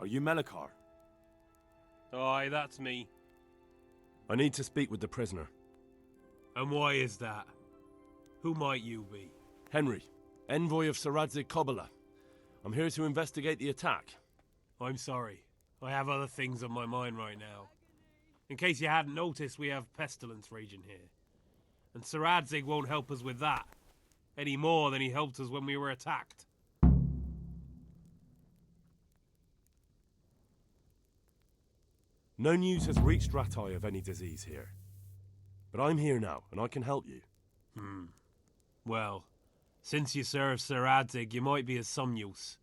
Are you Melikar? Aye, that's me. I need to speak with the prisoner. And why is that? Who might you be? Henry, envoy of Sir Radzig Kobyla. I'm here to investigate the attack. I'm sorry. I have other things on my mind right now. In case you hadn't noticed, we have pestilence raging here. And Sir Radzig won't help us with that, any more than he helped us when we were attacked. No news has reached Ratai of any disease here. But I'm here now, and I can help you. Well, since you serve Sir Radzig, you might be of some use.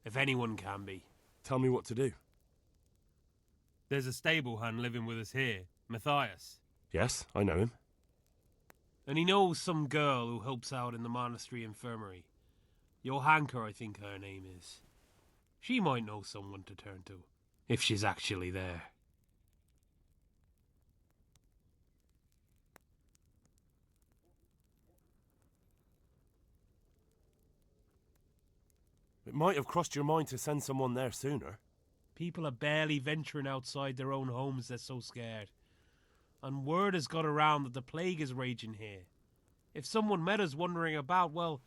If anyone can be. Tell me what to do. There's a stable hand living with us here, Matthias. Yes, I know him. And he knows some girl who helps out in the monastery infirmary. Johanka, I think her name is. She might know someone to turn to, if she's actually there. It might have crossed your mind to send someone there sooner. People are barely venturing outside their own homes, they're so scared. And word has got around that the plague is raging here. If someone met us wandering about, well,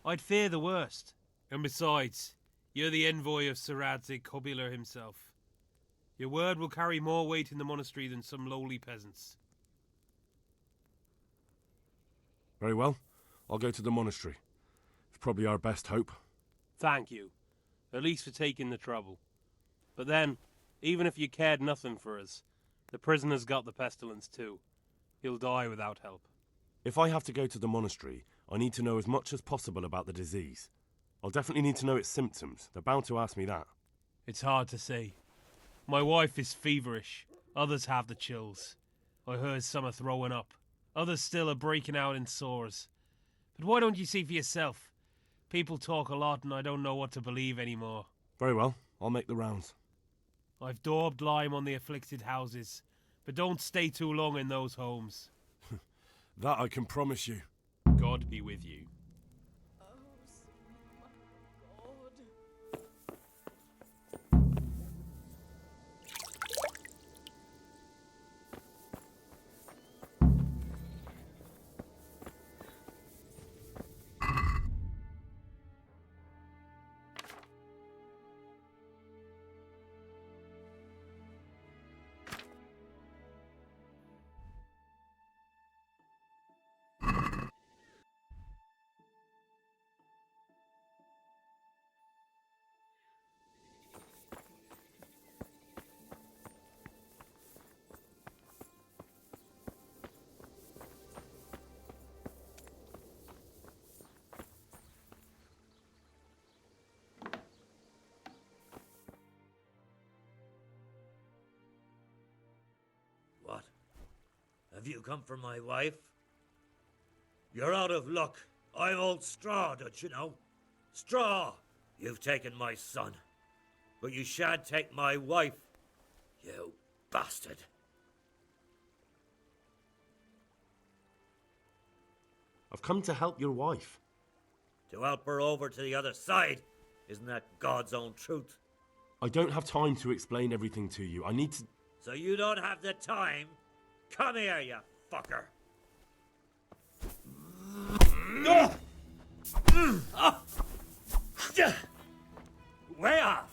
I'd fear the worst. And besides, you're the envoy of Sir Radzig Kobyla himself. Your word will carry more weight in the monastery than some lowly peasants. Very well. I'll go to the monastery. It's probably our best hope. Thank you. At least for taking the trouble. But then, even if you cared nothing for us, the prisoner's got the pestilence too. He'll die without help. If I have to go to the monastery, I need to know as much as possible about the disease. I'll definitely need to know its symptoms. They're bound to ask me that. It's hard to say. My wife is feverish. Others have the chills. I heard some are throwing up. Others still are breaking out in sores. But why don't you see for yourself? People talk a lot and I don't know what to believe anymore. Very well. I'll make the rounds. I've daubed lime on the afflicted houses, but don't stay too long in those homes. That I can promise you. God be with you. What? Have you come for my wife? You're out of luck. I'm old Straw, don't you know? Straw! You've taken my son. But you shan't take my wife, you bastard. I've come to help your wife. To help her over to the other side. Isn't that God's own truth? I don't have time to explain everything to you. I need to... So you don't have the time? Come here, you fucker! Way off!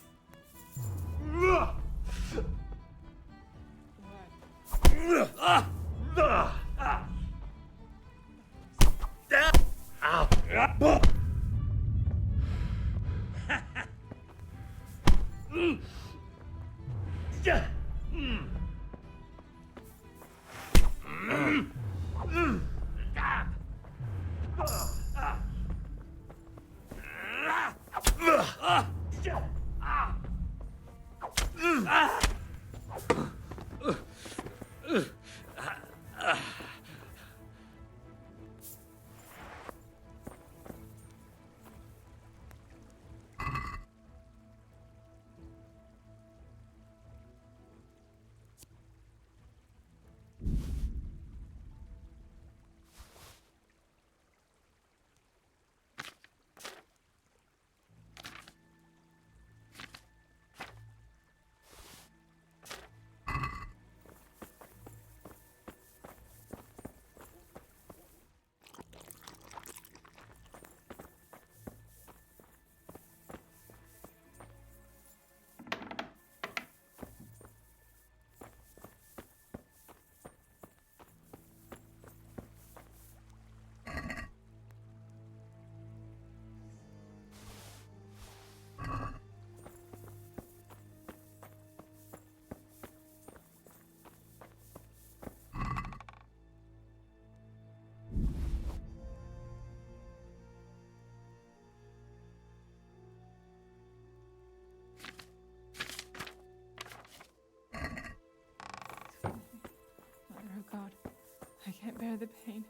bear the pain.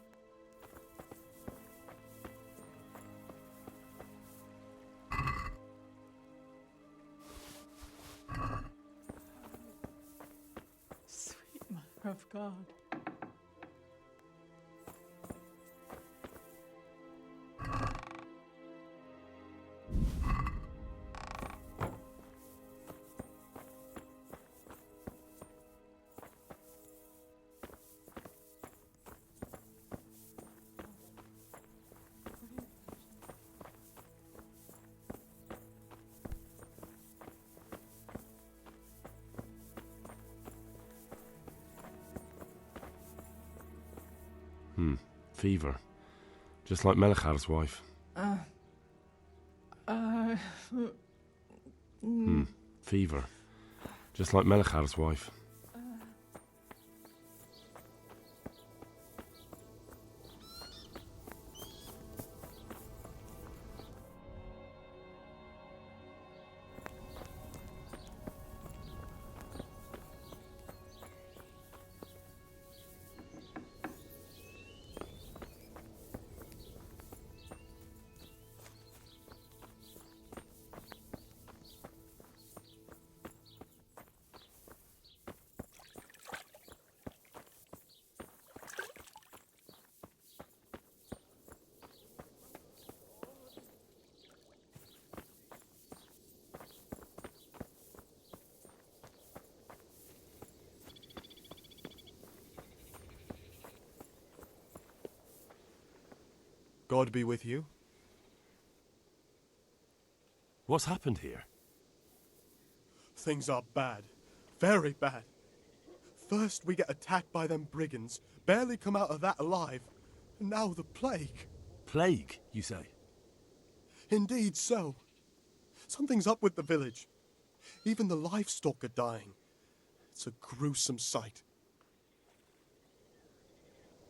Sweet Mother of God. Fever. Just like Melichar's wife. Fever. Just like Melichar's wife. God be with you. What's happened here? Things are bad. Very bad. First we get attacked by them brigands, barely come out of that alive. And now the plague. Plague, you say? Indeed so. Something's up with the village. Even the livestock are dying. It's a gruesome sight.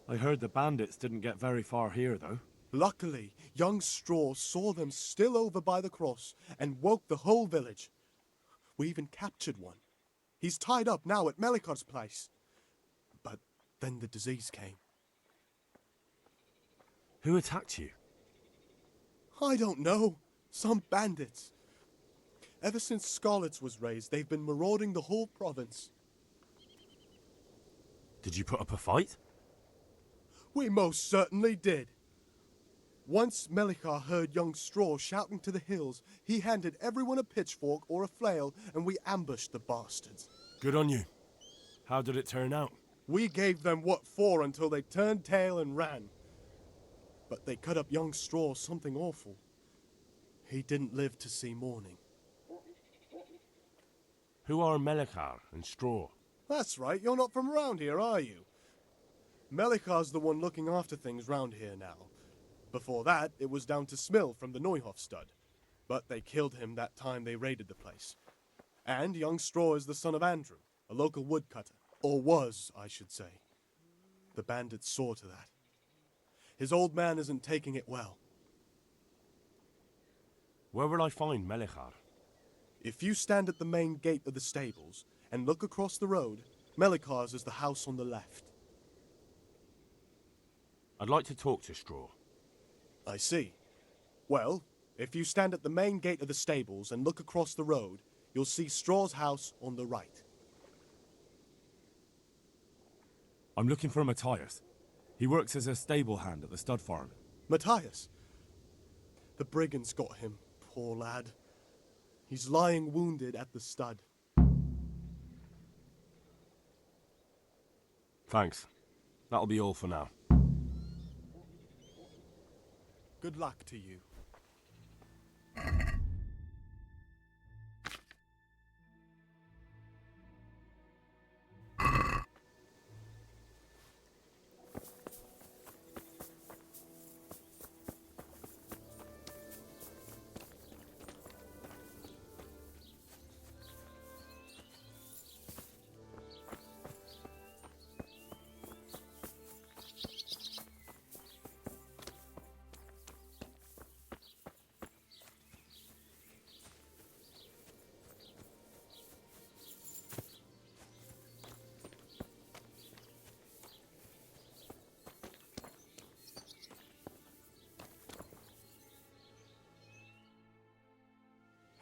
I heard the bandits didn't get very far here, though. Luckily, young Straw saw them still over by the cross and woke the whole village. We even captured one. He's tied up now at Melichar's place. But then the disease came. Who attacked you? I don't know. Some bandits. Ever since Scarlet's was raised, they've been marauding the whole province. Did you put up a fight? We most certainly did. Once Melichar heard young Straw shouting to the hills, he handed everyone a pitchfork or a flail, and we ambushed the bastards. Good on you. How did it turn out? We gave them what for until they turned tail and ran. But they cut up young Straw something awful. He didn't live to see morning. Who are Melichar and Straw? That's right, you're not from around here, are you? Melichar's the one looking after things round here now. Before that, it was down to Smill from the Neuhof stud. But they killed him that time they raided the place. And young Straw is the son of Andrew, a local woodcutter. Or was, I should say. The bandits saw to that. His old man isn't taking it well. Where will I find Melichar? If you stand at the main gate of the stables and look across the road, Melichar's is the house on the left. I'd like to talk to Straw. I see. Well, if you stand at the main gate of the stables and look across the road, you'll see Straw's house on the right. I'm looking for Matthias. He works as a stable hand at the stud farm. Matthias. The brigands got him, poor lad. He's lying wounded at the stud. Thanks. That'll be all for now. Good luck to you.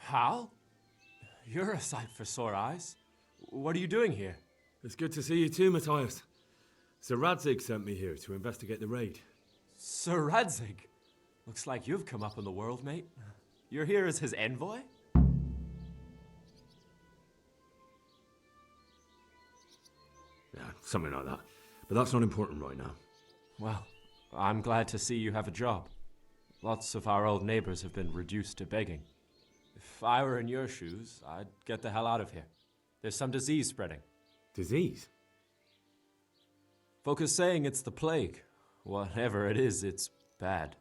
Hal? You're a sight for sore eyes. What are you doing here? It's good to see you too, Matthias. Sir Radzig sent me here to investigate the raid. Sir Radzig? Looks like you've come up in the world, mate. You're here as his envoy? Yeah, something like that. But that's not important right now. Well, I'm glad to see you have a job. Lots of our old neighbors have been reduced to begging. If I were in your shoes, I'd get the hell out of here. There's some disease spreading. Disease? Folk are saying it's the plague. Whatever it is, it's bad.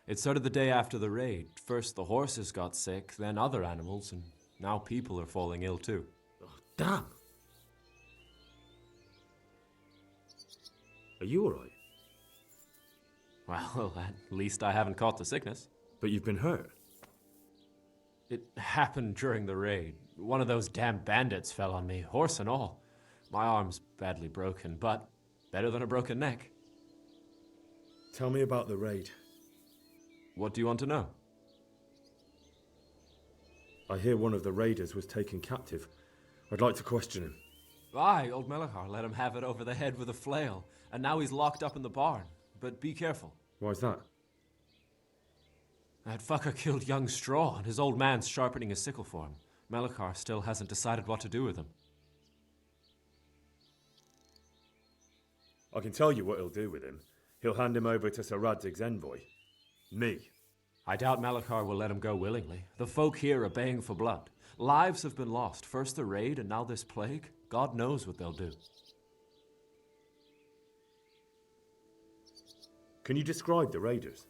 It started the day after the raid. First the horses got sick, then other animals, and now people are falling ill too. Oh, damn! Are you alright? Well, at least I haven't caught the sickness. But you've been hurt. It happened during the raid. One of those damn bandits fell on me, horse and all. My arm's badly broken, but better than a broken neck. Tell me about the raid. What do you want to know? I hear one of the raiders was taken captive. I'd like to question him. Aye, old Melachar let him have it over the head with a flail, and now he's locked up in the barn. But be careful. Why's that? That fucker killed young Straw, and his old man's sharpening his sickle for him. Melachar still hasn't decided what to do with him. I can tell you what he'll do with him. He'll hand him over to Sir Radzig's envoy. Me. I doubt Melachar will let him go willingly. The folk here are baying for blood. Lives have been lost. First the raid, and now this plague. God knows what they'll do. Can you describe the raiders?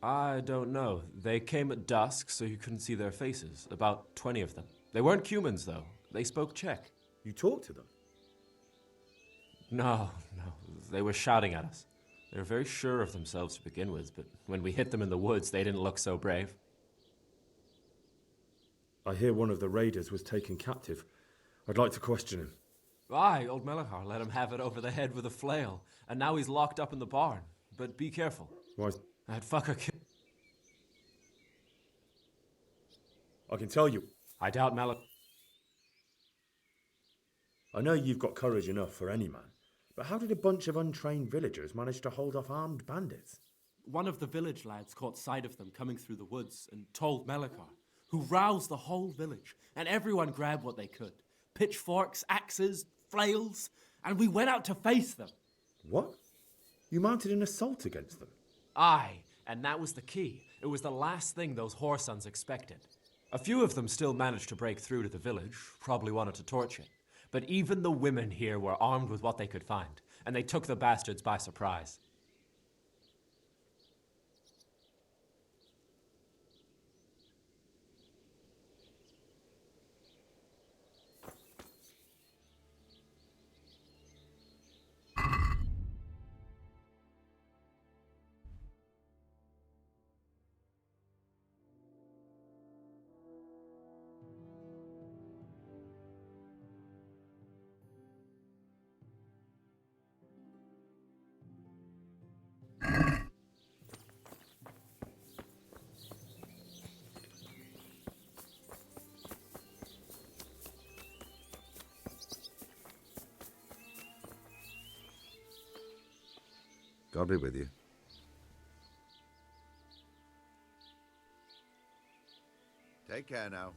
I don't know. They came at dusk, so you couldn't see their faces. About 20 of them. They weren't humans, though. They spoke Czech. You talked to them? No. They were shouting at us. They were very sure of themselves to begin with, but when we hit them in the woods, they didn't look so brave. I hear one of the raiders was taken captive. I'd like to question him. Aye, old Melachar let him have it over the head with a flail, and now he's locked up in the barn. But be careful. Why? That fucker I can tell you. I doubt Melachar. I know you've got courage enough for any man, but how did a bunch of untrained villagers manage to hold off armed bandits? One of the village lads caught sight of them coming through the woods and told Melachar, who roused the whole village, and everyone grabbed what they could. Pitchforks, axes, flails, and we went out to face them. What? You mounted an assault against them? Aye, and that was the key. It was the last thing those whoresons expected. A few of them still managed to break through to the village, probably wanted to torch it. But even the women here were armed with what they could find, and they took the bastards by surprise. God be with you. Take care now.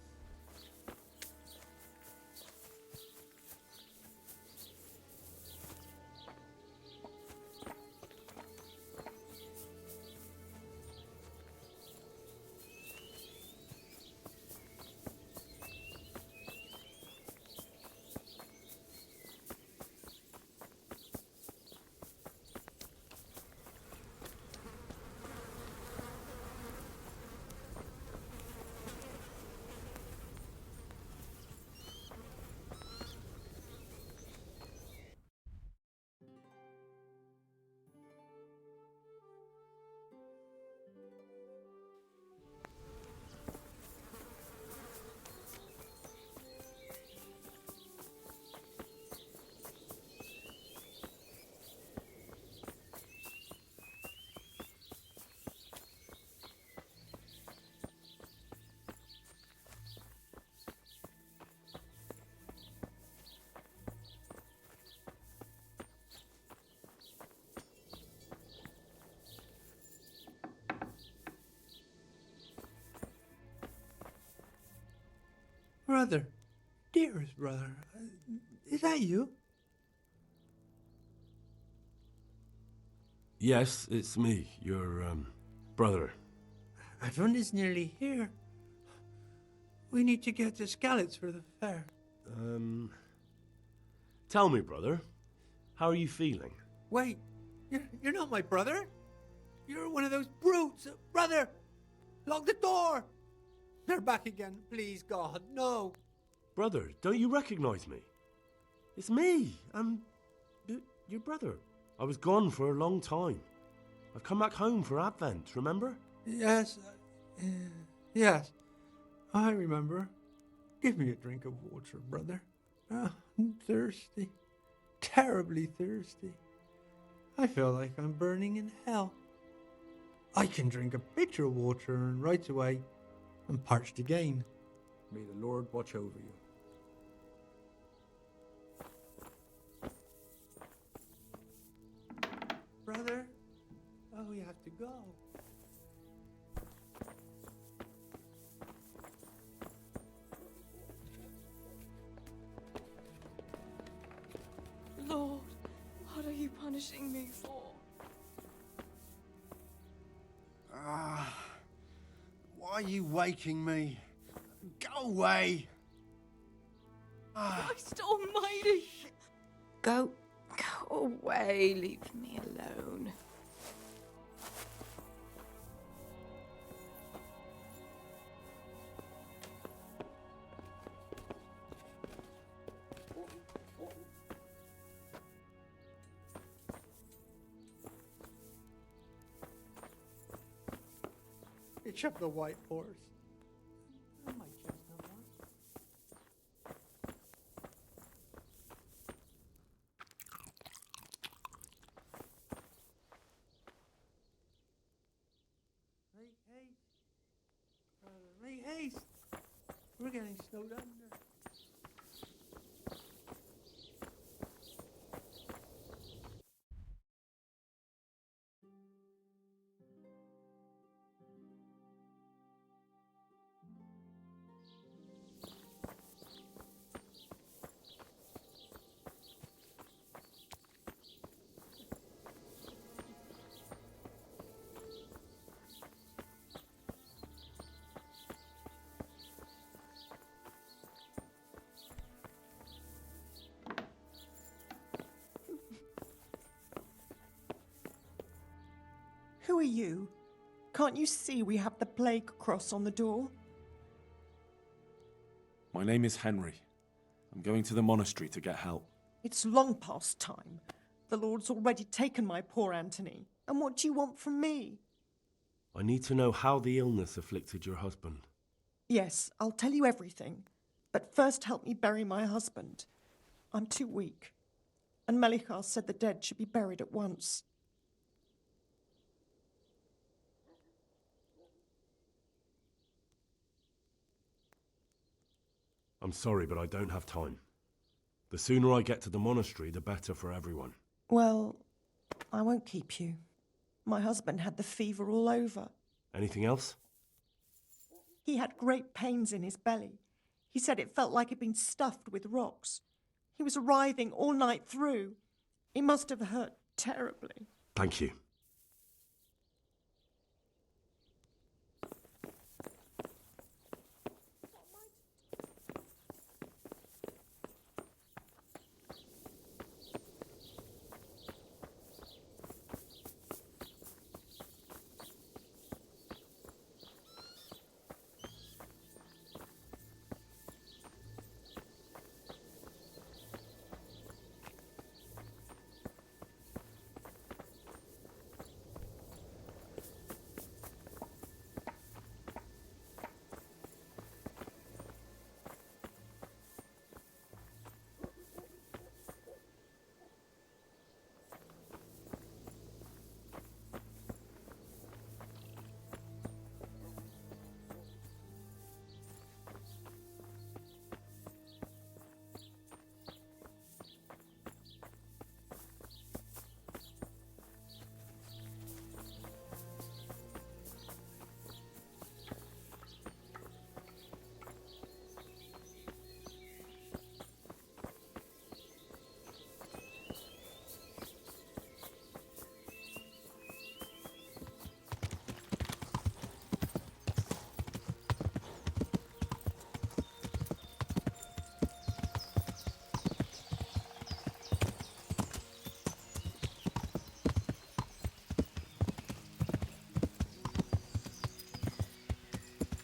Brother, dearest brother, is that you? Yes, it's me, your, brother. Everyone is nearly here. We need to get to Skalitz for the fair. Tell me, brother, how are you feeling? Wait, you're not my brother? You're one of those brutes! Brother! Lock the door! They're back again, please God, no! Brother, don't you recognize me? It's me, your brother. I was gone for a long time. I've come back home for Advent, remember? Yes, yes, I remember. Give me a drink of water, brother. I'm thirsty. Terribly thirsty. I feel like I'm burning in hell. I can drink a pitcher of water and right away I'm parched again. May the Lord watch over you. Brother, oh, we have to go. Lord, what are you punishing me for? Why are you waking me? Go away! Christ almighty! Go away, leave me alone. Hitch up the white horse. I might chestnut one. Make haste. Brother, make haste. We're getting snowed under. Who are you? Can't you see we have the plague cross on the door? My name is Henry. I'm going to the monastery to get help. It's long past time. The Lord's already taken my poor Anthony. And what do you want from me? I need to know how the illness afflicted your husband. Yes, I'll tell you everything. But first help me bury my husband. I'm too weak. And Melichar said the dead should be buried at once. I'm sorry, but I don't have time. The sooner I get to the monastery, the better for everyone. Well, I won't keep you. My husband had the fever all over. Anything else? He had great pains in his belly. He said it felt like it'd been stuffed with rocks. He was writhing all night through. It must have hurt terribly. Thank you.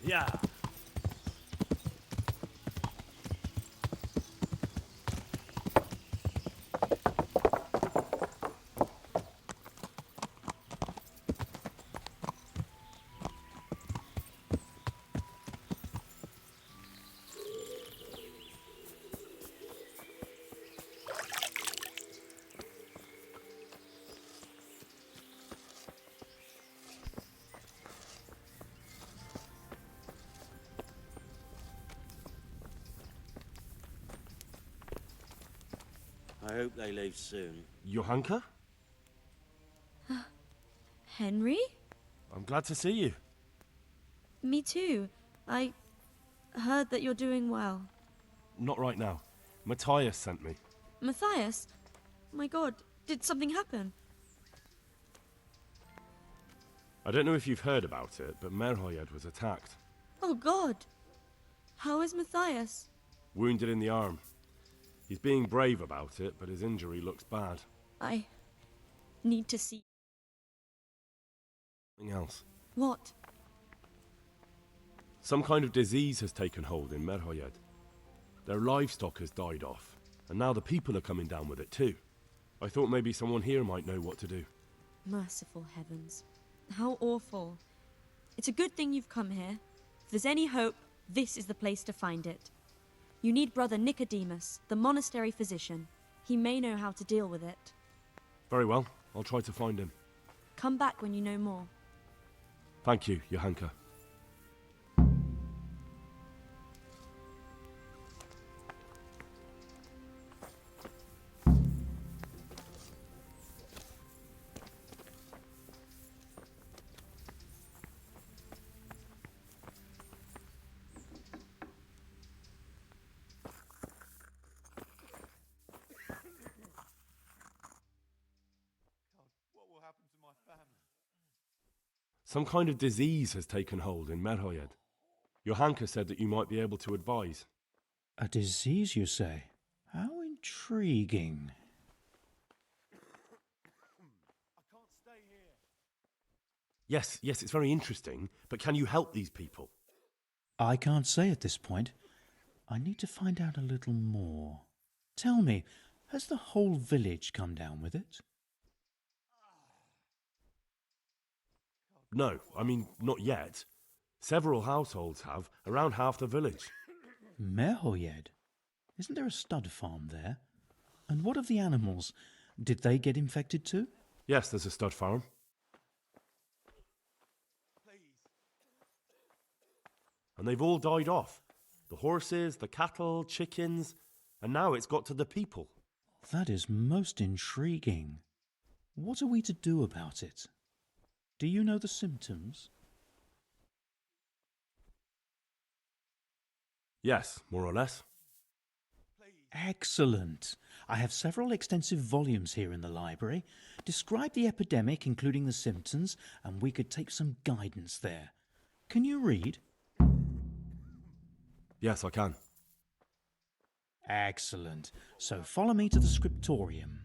Yeah. I hope they leave soon. Johanka? Henry? I'm glad to see you. Me too. I heard that you're doing well. Not right now. Matthias sent me. Matthias? My god, did something happen? I don't know if you've heard about it, but Merhoyed was attacked. Oh god. How is Matthias? Wounded in the arm. He's being brave about it, but his injury looks bad. I need to see. Something else. What? Some kind of disease has taken hold in Merhoyed. Their livestock has died off, and now the people are coming down with it too. I thought maybe someone here might know what to do. Merciful heavens. How awful. It's a good thing you've come here. If there's any hope, this is the place to find it. You need Brother Nicodemus, the monastery physician. He may know how to deal with it. Very well, I'll try to find him. Come back when you know more. Thank you, Johanka. Some kind of disease has taken hold in Merhoyed. Johanka said that you might be able to advise. A disease, you say? How intriguing. Yes, it's very interesting, but can you help these people? I can't say at this point. I need to find out a little more. Tell me, has the whole village come down with it? No, I mean, not yet. Several households have, around half the village. Merhoyed? Isn't there a stud farm there? And what of the animals? Did they get infected too? Yes, there's a stud farm. And they've all died off. The horses, the cattle, chickens, and now it's got to the people. That is most intriguing. What are we to do about it? Do you know the symptoms? Yes, more or less. Excellent. I have several extensive volumes here in the library. Describe the epidemic, including the symptoms, and we could take some guidance there. Can you read? Yes, I can. Excellent. So follow me to the scriptorium.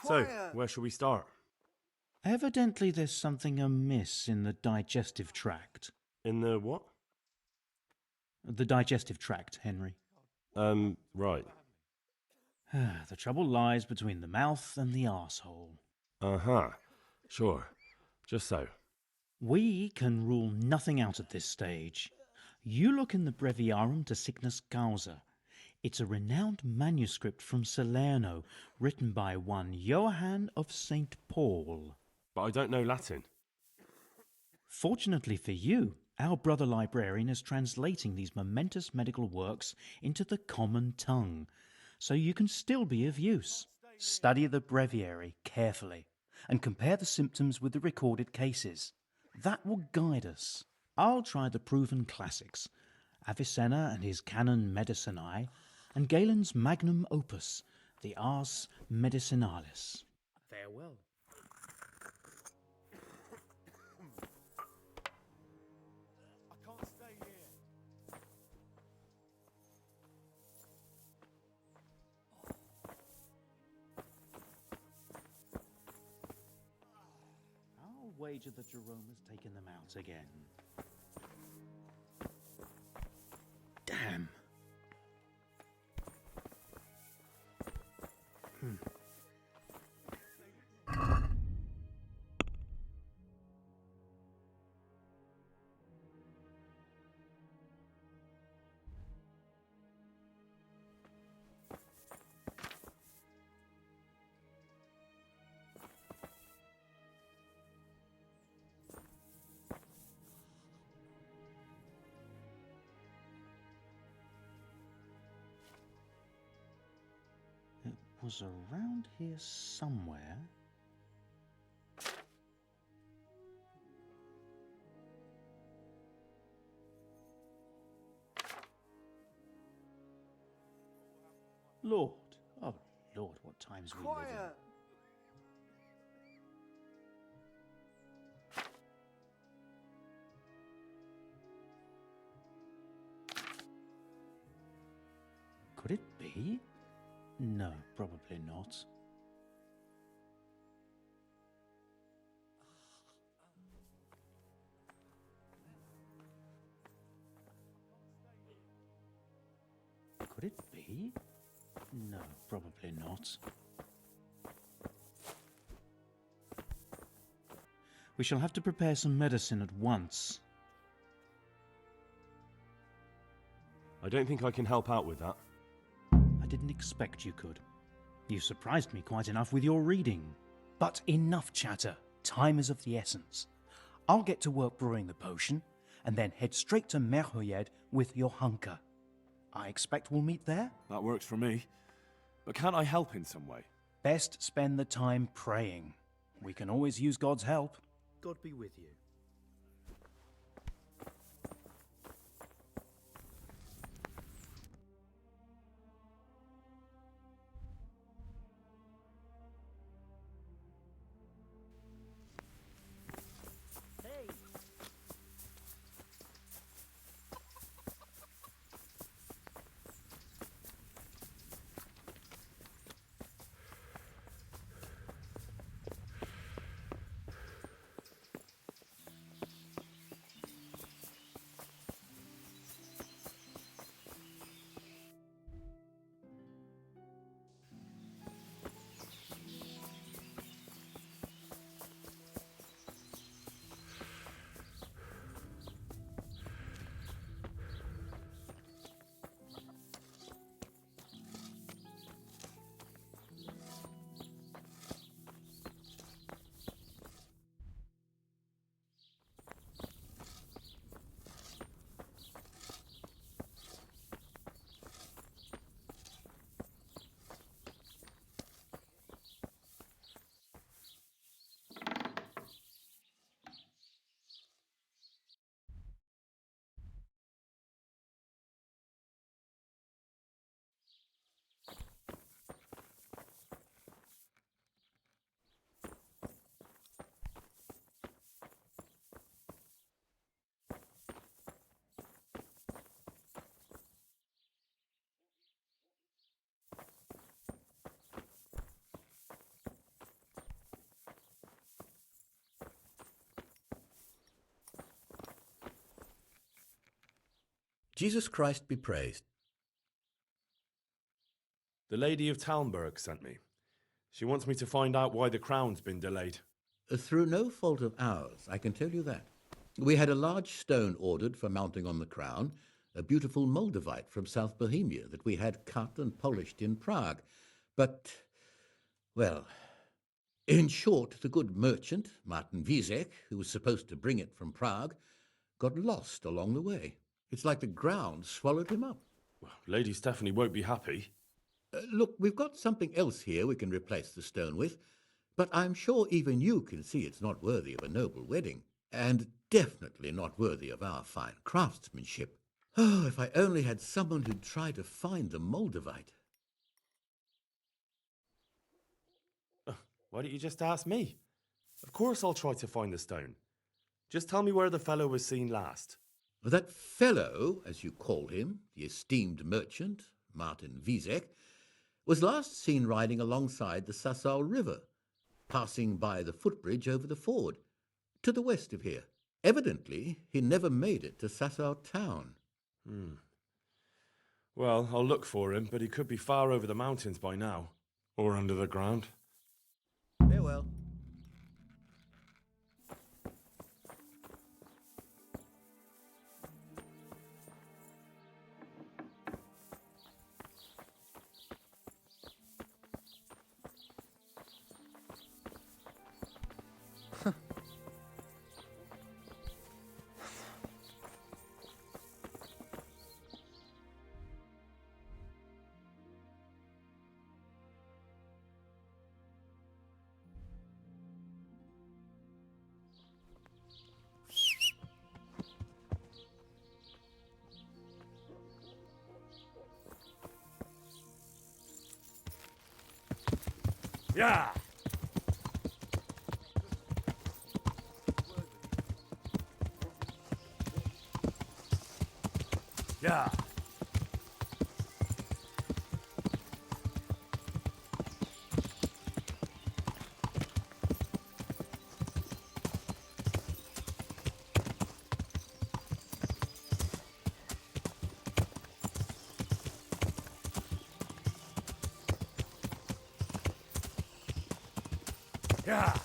So, where shall we start? Evidently there's something amiss in the digestive tract. In the what? The digestive tract, Henry. Right. The trouble lies between the mouth and the arsehole. Uh-huh. Sure. Just so. We can rule nothing out at this stage. You look in the Breviarium de Sickness Causa. It's a renowned manuscript from Salerno, written by one Johann of St. Paul. But I don't know Latin. Fortunately for you, our brother librarian is translating these momentous medical works into the common tongue, so you can still be of use. Study the breviary carefully and compare the symptoms with the recorded cases. That will guide us. I'll try the proven classics, Avicenna and his Canon Medicinae, and Galen's magnum opus, the Ars Medicinalis. Farewell. wager that Jerome has taken them out again. Damn. It was around here somewhere. Lord, oh Lord, what times we live in. Quiet! Could it be? No, probably not. Could it be? No, probably not. We shall have to prepare some medicine at once. I don't think I can help out with that. I didn't expect you could. You surprised me quite enough with your reading. But enough chatter. Time is of the essence. I'll get to work brewing the potion, and then head straight to Merhoyed with your hunker. I expect we'll meet there? That works for me. But can't I help in some way? Best spend the time praying. We can always use God's help. God be with you. Jesus Christ be praised. The Lady of Talmberg sent me. She wants me to find out why the crown's been delayed. Through no fault of ours, I can tell you that. We had a large stone ordered for mounting on the crown, a beautiful Moldavite from South Bohemia that we had cut and polished in Prague. But, well, in short, the good merchant, Martin Wieseck, who was supposed to bring it from Prague, got lost along the way. It's like the ground swallowed him up. Well, Lady Stephanie won't be happy. Look, we've got something else here we can replace the stone with, but I'm sure even you can see it's not worthy of a noble wedding, and definitely not worthy of our fine craftsmanship. Oh, if I only had someone who'd try to find the Moldavite. Why don't you just ask me? Of course I'll try to find the stone. Just tell me where the fellow was seen last. That fellow, as you call him, the esteemed merchant, Martin Wieseck, was last seen riding alongside the Sassal River, passing by the footbridge over the ford. To the west of here. Evidently, he never made it to Sasau town. Well, I'll look for him, but he could be far over the mountains by now. Or under the ground. Farewell. Yeah! Yeah! Yeah!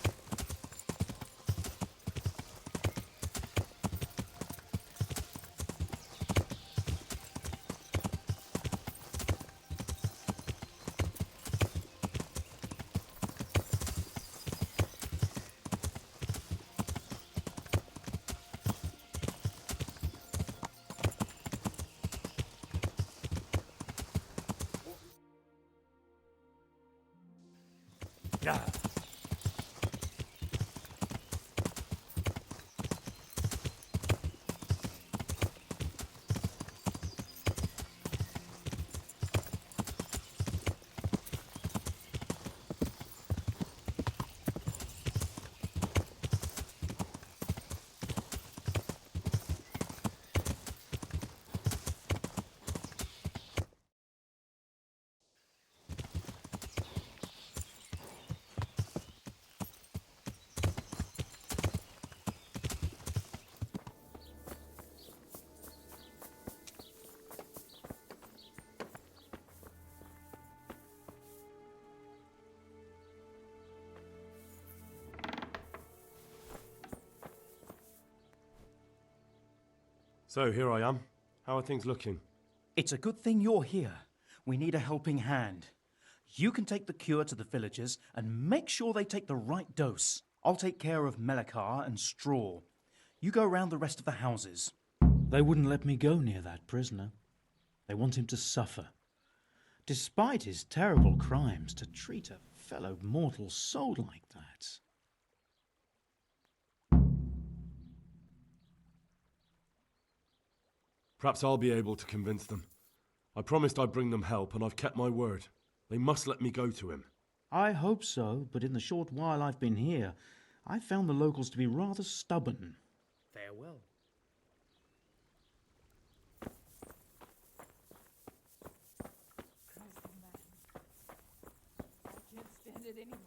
Yeah! So here I am. How are things looking? It's a good thing you're here. We need a helping hand. You can take the cure to the villagers and make sure they take the right dose. I'll take care of Melikar and Straw. You go around the rest of the houses. They wouldn't let me go near that prisoner. They want him to suffer. Despite his terrible crimes, to treat a fellow mortal soul like that. Perhaps I'll be able to convince them. I promised I'd bring them help, and I've kept my word. They must let me go to him. I hope so, but in the short while I've been here, I've found the locals to be rather stubborn. Farewell. I can't stand it anymore.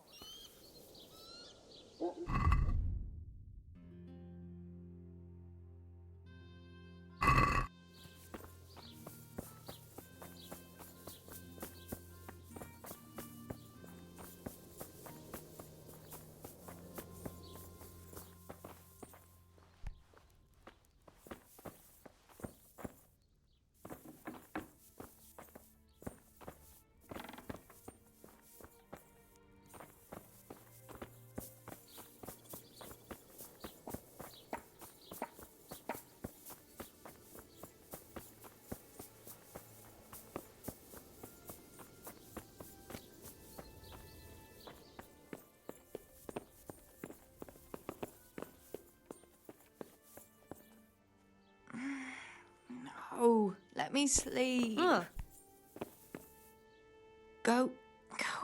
No, let me sleep. Go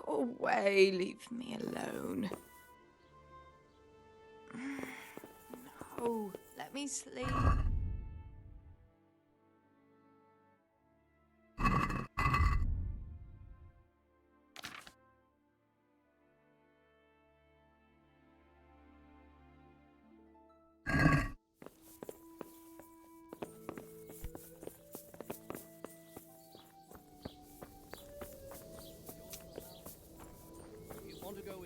away, leave me alone. No, let me sleep.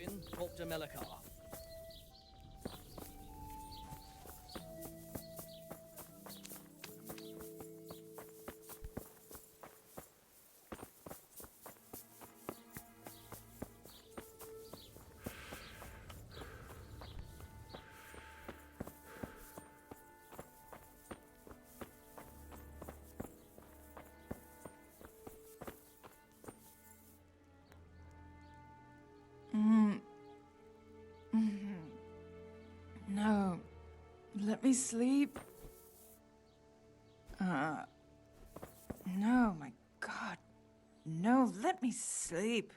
in, talk to Melikar. No. Let me sleep. No, my God. No, let me sleep.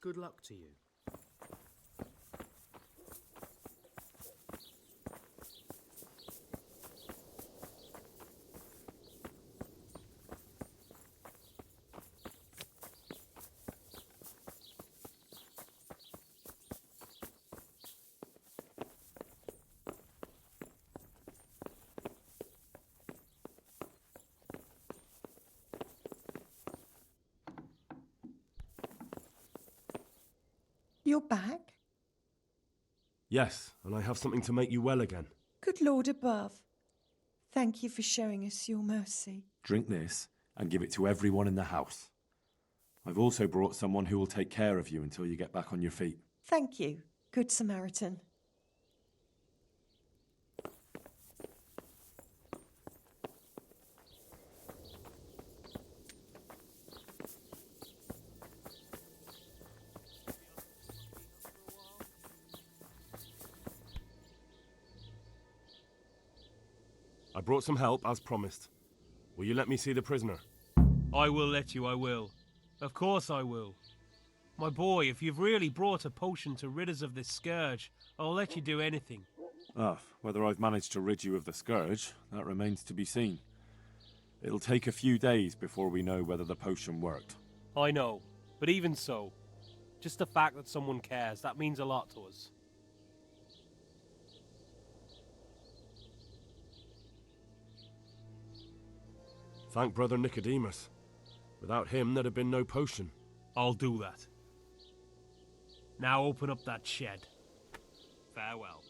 Good luck to you. You're back? Yes, and I have something to make you well again. Good Lord above. Thank you for showing us your mercy. Drink this and give it to everyone in the house. I've also brought someone who will take care of you until you get back on your feet. Thank you, Good Samaritan. I brought some help, as promised. Will you let me see the prisoner? I will let you, I will. Of course I will. My boy, if you've really brought a potion to rid us of this scourge, I'll let you do anything. Whether I've managed to rid you of the scourge, that remains to be seen. It'll take a few days before we know whether the potion worked. I know, but even so, just the fact that someone cares, that means a lot to us. Thank Brother Nicodemus. Without him, there'd have been no potion. I'll do that. Now open up that shed. Farewell.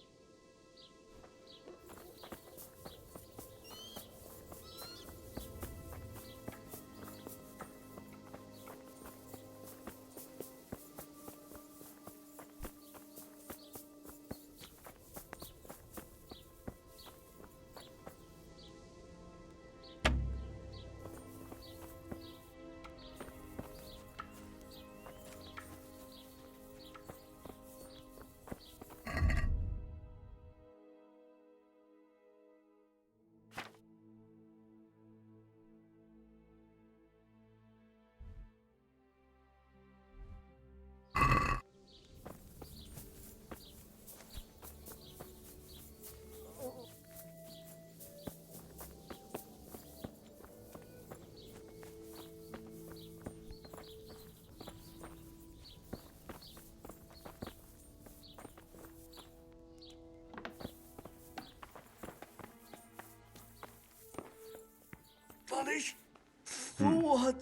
Punish? For what?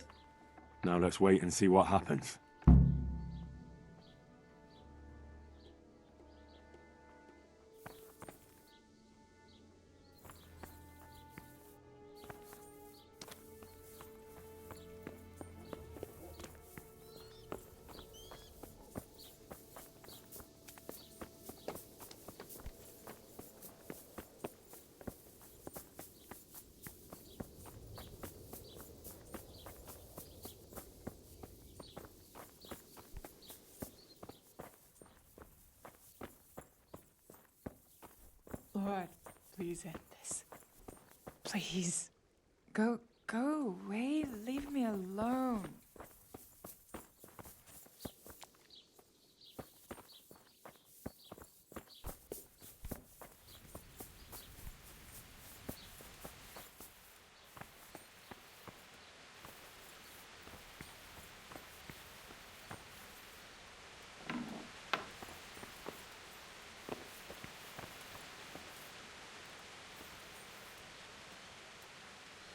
Now let's wait and see what happens. Lord, please end this. Please. Go away. Leave me alone.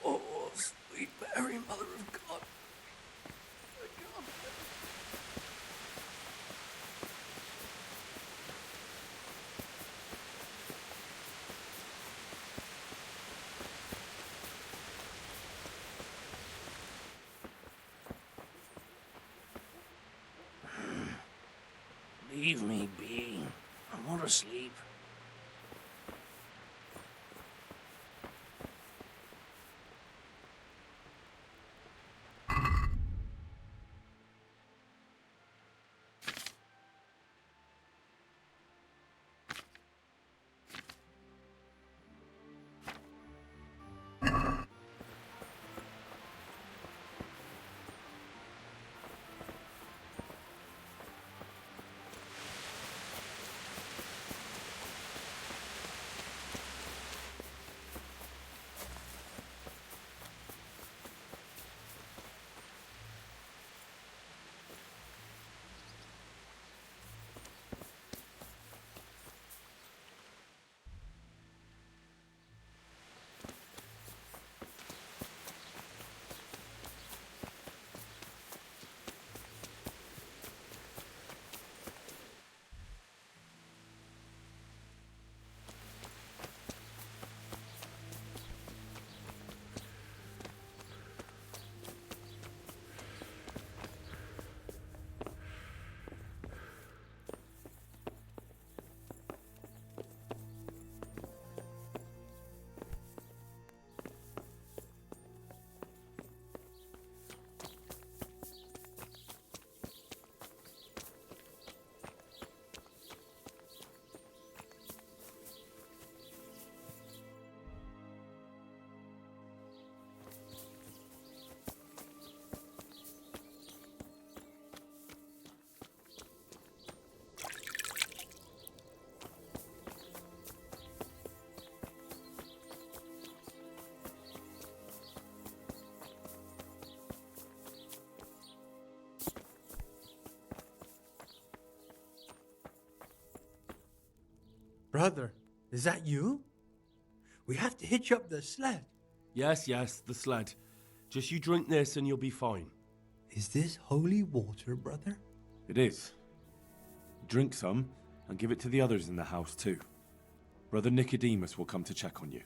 Oh, sweet Mary. Leave me be. I want to sleep. Brother, is that you? We have to hitch up the sled. Yes, the sled. Just you drink this and you'll be fine. Is this holy water, brother? It is. Drink some and give it to the others in the house too. Brother Nicodemus will come to check on you.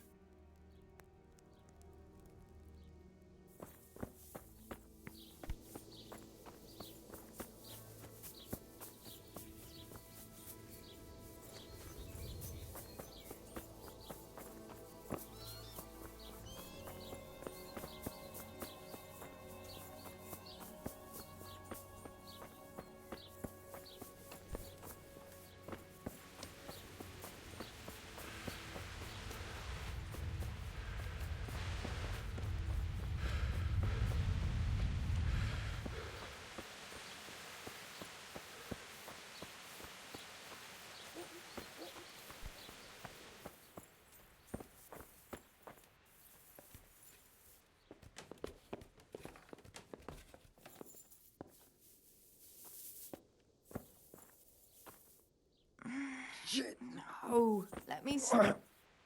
No, let me sleep.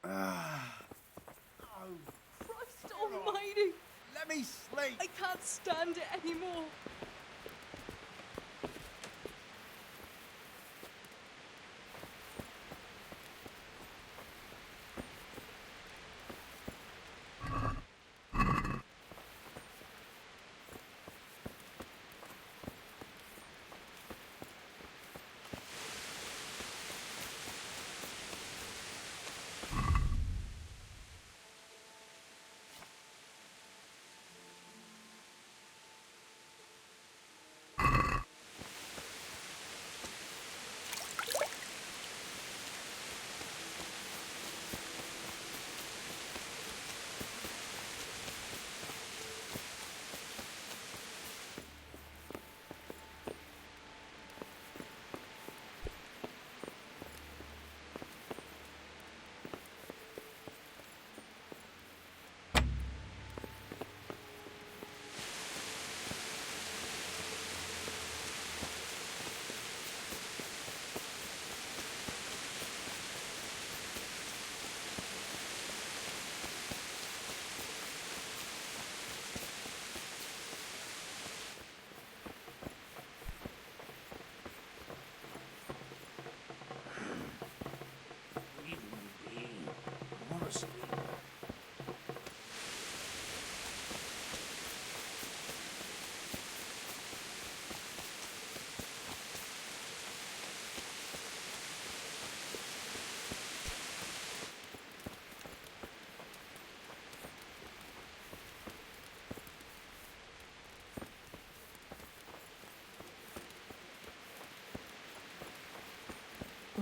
Christ almighty! Let me sleep! I can't stand it anymore.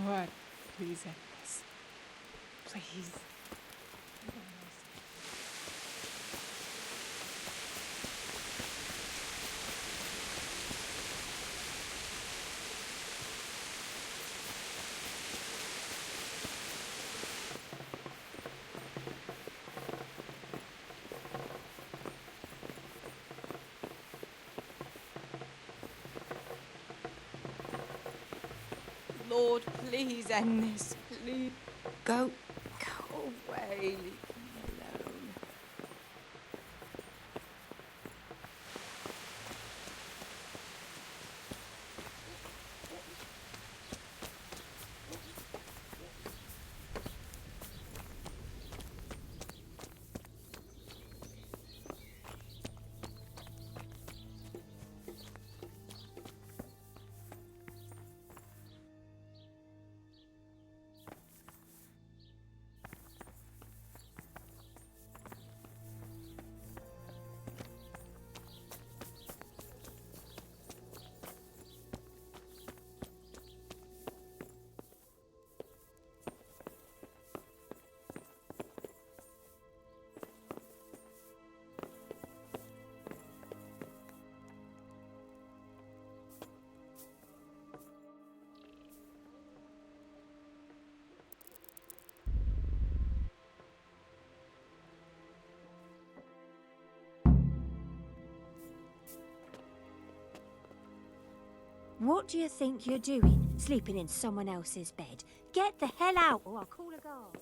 God, please end this. Please. Lord, please end this. Please. Go away. Leave me alone. What do you think you're doing, sleeping in someone else's bed? Get the hell out or I'll call a guard.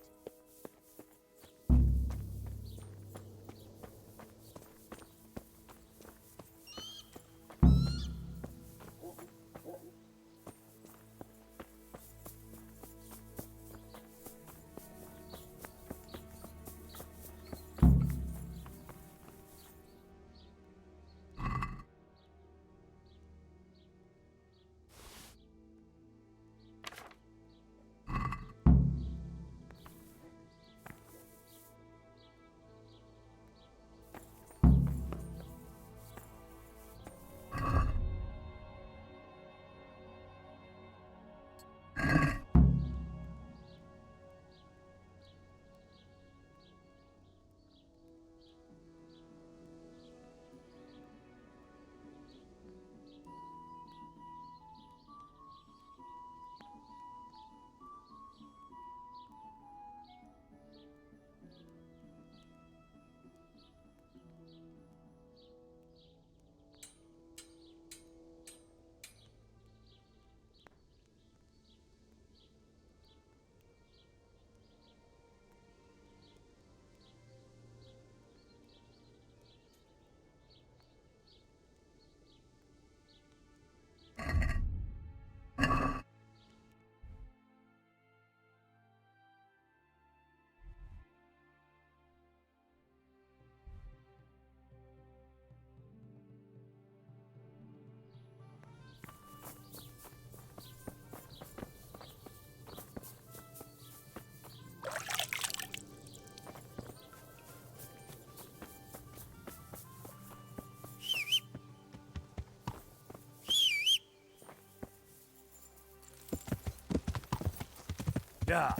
Yeah.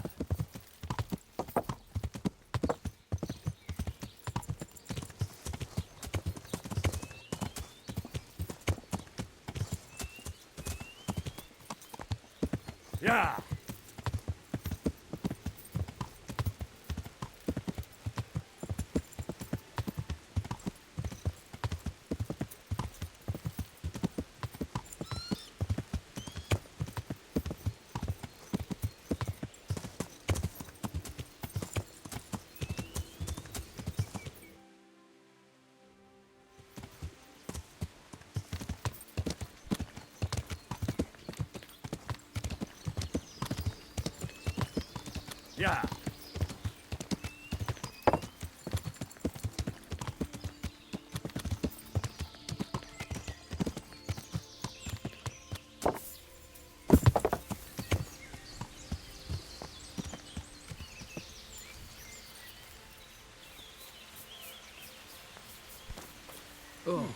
Yeah. Yeah. Oh.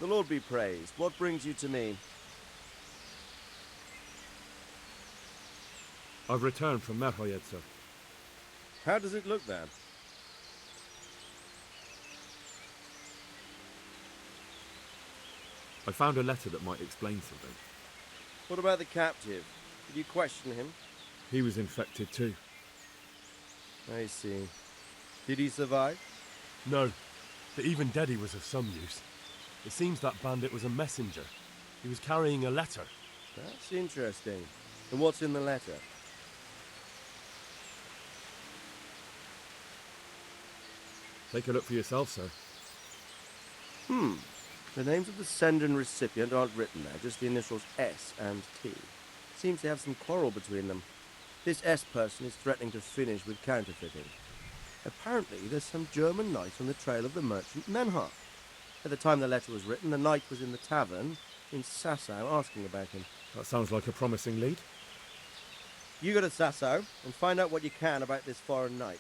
The Lord be praised. What brings you to me? I've returned from Merhoyed, sir. How does it look then? I found a letter that might explain something. What about the captive? Did you question him? He was infected too. I see. Did he survive? No, but even dead he was of some use. It seems that bandit was a messenger. He was carrying a letter. That's interesting. And what's in the letter? Take a look for yourself, sir. The names of the sender and recipient aren't written there, just the initials S and T. Seems to have some quarrel between them. This S person is threatening to finish with counterfeiting. Apparently, there's some German knight on the trail of the merchant Menhart. At the time the letter was written, the knight was in the tavern in Sasau asking about him. That sounds like a promising lead. You go to Sasau and find out what you can about this foreign knight.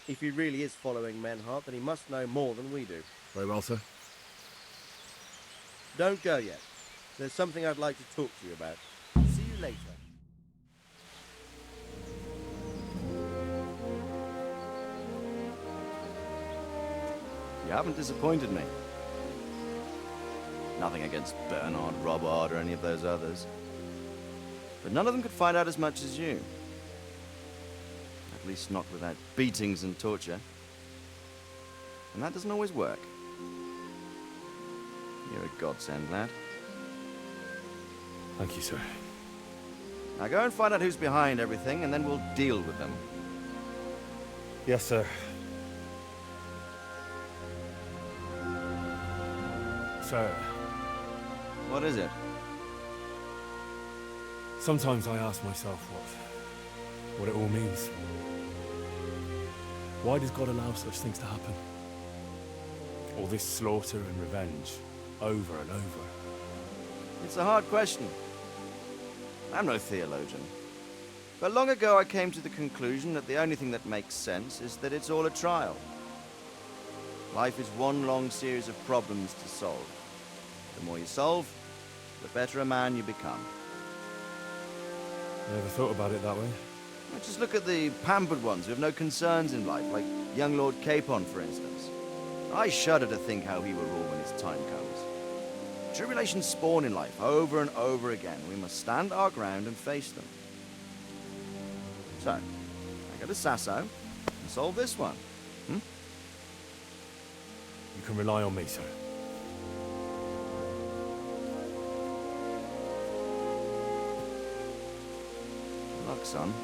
If he really is following Menhart, then he must know more than we do. Very well, sir. Don't go yet. There's something I'd like to talk to you about. See you later. You haven't disappointed me. Nothing against Bernard, Robert, or any of those others. But none of them could find out as much as you. At least not without beatings and torture. And that doesn't always work. You're a godsend, lad. Thank you, sir. Now go and find out who's behind everything, and then we'll deal with them. Yes, sir. Sir. What is it? Sometimes I ask myself what it all means. Why does God allow such things to happen? All this slaughter and revenge, over and over. It's a hard question. I'm no theologian. But long ago I came to the conclusion that the only thing that makes sense is that it's all a trial. Life is one long series of problems to solve. The more you solve, the better a man you become. I never thought about it that way. Now just look at the pampered ones who have no concerns in life, like young Lord Capon, for instance. I shudder to think how he will rule when his time comes. Tribulations spawn in life over and over again. We must stand our ground and face them. So, I go to Sasau and solve this one. You can rely on me, sir. Good luck, son.